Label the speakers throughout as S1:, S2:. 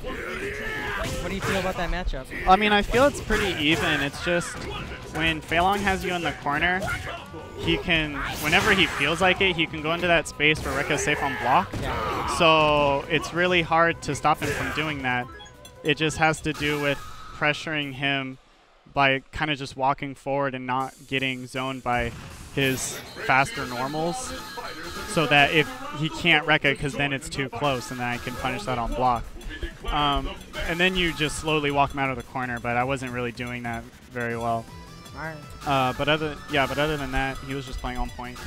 S1: What do you feel about that matchup?
S2: I mean, I feel it's pretty even. It's just when Fei Long has you in the corner, he can, whenever he feels like it, he can go into that space where Rekka's safe on block.
S1: Yeah.
S2: So it's really hard to stop him from doing that. It just has to do with pressuring him by kind of just walking forward and not getting zoned by his faster normals, so that if he can't Rekka, because then it's too close, and then I can punish that on block. And then you just slowly walk him out of the corner, but I wasn't really doing that very well.
S1: Alright.
S2: But other than that, he was just playing on point.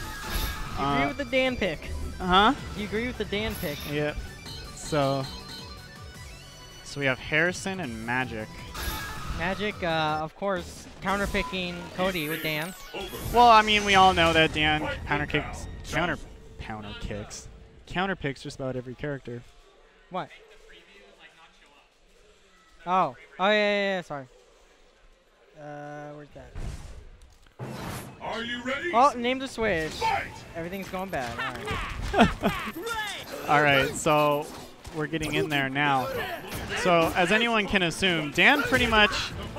S1: You agree with the Dan pick?
S2: Uh-huh.
S1: You agree with the Dan pick?
S2: Yep. So we have Harrison and Magic.
S1: Magic, of course, counterpicking Cody with Dan.
S2: Well, I mean, we all know that Dan counterpicks just about every character.
S1: What? Oh. Oh, yeah, sorry. Where's that?
S3: Are you ready?
S1: Oh, name the switch.
S3: Fight!
S1: Everything's going bad. Alright.
S2: Alright, so we're getting in there now. So, as anyone can assume, Dan pretty much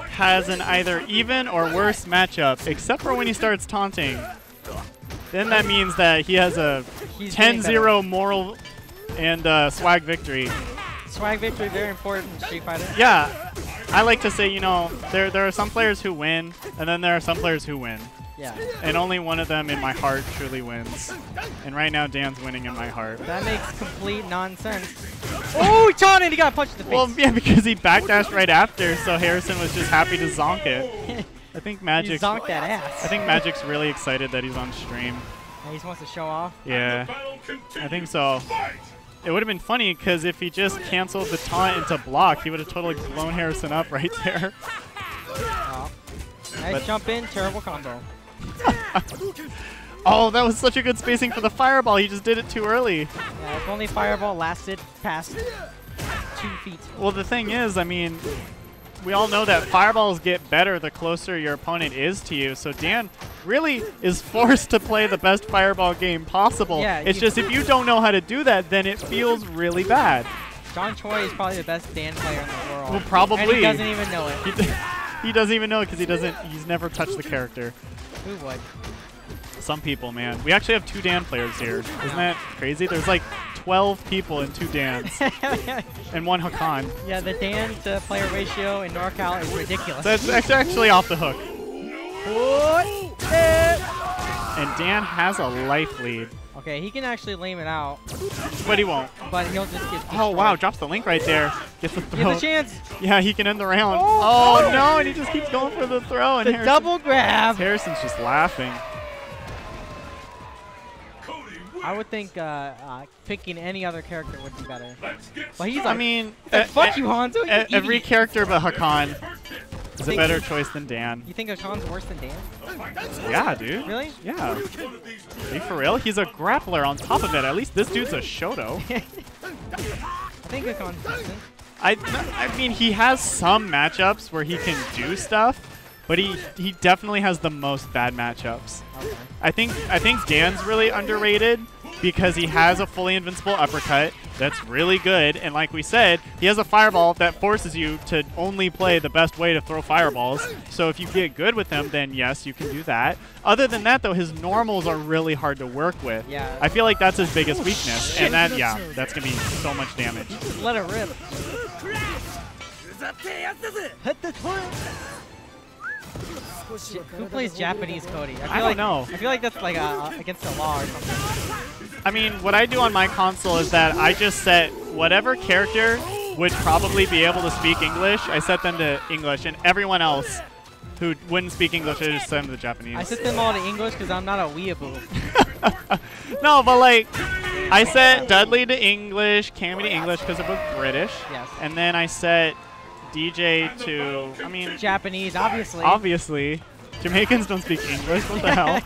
S2: has an either even or worse matchup, except for when he starts taunting. Then that means that he has a 10-0 moral and swag victory.
S1: Swag victory, very important in Street Fighter.
S2: Yeah, I like to say, you know, there are some players who win, and then there are some players who win.
S1: Yeah.
S2: And only one of them in my heart truly wins. And right now, Dan's winning in my heart.
S1: That makes complete nonsense. Oh, he taunted! He got punched in the face.
S2: Well, yeah, because he backdashed right after, so Harrison was just happy to zonk it. I think Magic's...
S1: He zonked that ass.
S2: I think Magic's really excited that he's on stream.
S1: He just wants to show off?
S2: Yeah, I think so. It would have been funny, because if he just canceled the taunt into block, he would have totally blown Harrison up right there.
S1: Oh. Nice jump in, terrible combo.
S2: Oh, that was such a good spacing for the fireball. He just did it too early.
S1: Yeah, if only fireball lasted past 2 feet.
S2: Well, the thing is, I mean, we all know that fireballs get better the closer your opponent is to you. So Dan really is forced to play the best fireball game possible.
S1: Yeah,
S2: it's just if you don't know how to do that, then it feels really bad.
S1: John Choi is probably the best Dan player in the world.
S2: Well, probably.
S1: And he doesn't even know it.
S2: He doesn't even know it because he's never touched the character.
S1: Who would?
S2: Some people, man. We actually have 2 Dan players here. Isn't that crazy? There's like 12 people and 2 Dans. And 1 Hakan.
S1: Yeah, the Dan to player ratio in NorCal is ridiculous.
S2: That's actually off the hook.
S1: What?
S2: And Dan has a life lead.
S1: Okay, he can actually lame it out.
S2: But he won't.
S1: But he'll just get destroyed.
S2: Oh, wow. Drops the link right there. Gets the throw.
S1: He has a chance.
S2: Yeah, he can end the round.
S1: Oh,
S2: oh no, and he just keeps going for the throw. And
S1: the double grab.
S2: Harrison's just laughing.
S1: I would think picking any other character would be better. But he's like,
S2: I mean,
S1: fuck you, Hanzo.
S2: Every character but Hakan is a better choice than Dan.
S1: You think Hakan's worse than Dan?
S2: Yeah, dude.
S1: Really?
S2: Yeah. Are you for real? He's a grappler on top of it. At least this dude's a Shoto.
S1: I think Hakan's decent.
S2: I mean, he has some matchups where he can do stuff, but he definitely has the most bad matchups.
S1: Okay.
S2: I think Dan's really underrated because he has a fully invincible uppercut that's really good, and like we said, he has a fireball that forces you to only play the best way to throw fireballs. So if you get good with him, then yes, you can do that. Other than that, though, his normals are really hard to work with.
S1: Yeah.
S2: I feel like that's his biggest weakness, and that, yeah, that's gonna be so much damage.
S1: Let it rip. Who plays Japanese Cody?
S2: I don't know.
S1: I feel like that's like against the law or something.
S2: I mean, what I do on my console is that I just set whatever character would probably be able to speak English, I set them to English, and everyone else who wouldn't speak English, I just set them to Japanese.
S1: I set them all to English because I'm not a weeaboo.
S2: No, but like, I set Dudley to English, Cammy to English because they're both British.
S1: Yes.
S2: And then I set DJ to, I mean,
S1: Japanese, obviously.
S2: Obviously. Jamaicans don't speak English, what the hell?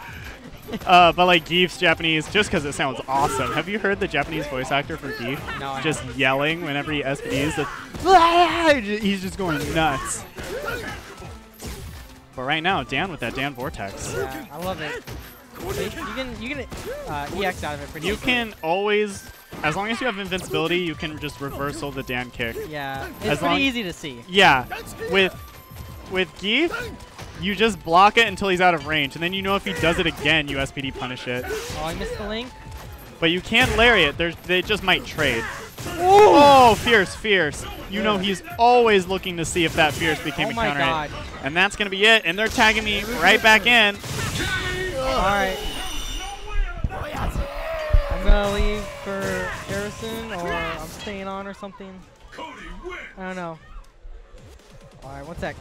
S2: But like Geef's Japanese, just because it sounds awesome. Have you heard the Japanese voice actor for Geef?
S1: No,
S2: just yelling whenever he SPDs. He's just going nuts. But right now, Dan with that Dan Vortex.
S1: Yeah, I love it. You can EX out of it pretty
S2: You
S1: easily.
S2: can always as long as you have invincibility, you can just reversal the Dan kick.
S1: Yeah, it's pretty easy to see.
S2: Yeah, with Geef, you just block it until he's out of range, and then you know if he does it again, you SPD punish it.
S1: Oh, I missed the link.
S2: But you can't lariat. They just might trade. Oh, fierce, fierce. You know he's always looking to see if that fierce became a counter hit. And that's going to be it. And they're tagging me right back in.
S1: All right. I'm going to leave for Harrison, or I'm staying on or something. I don't know. All right, 1 sec.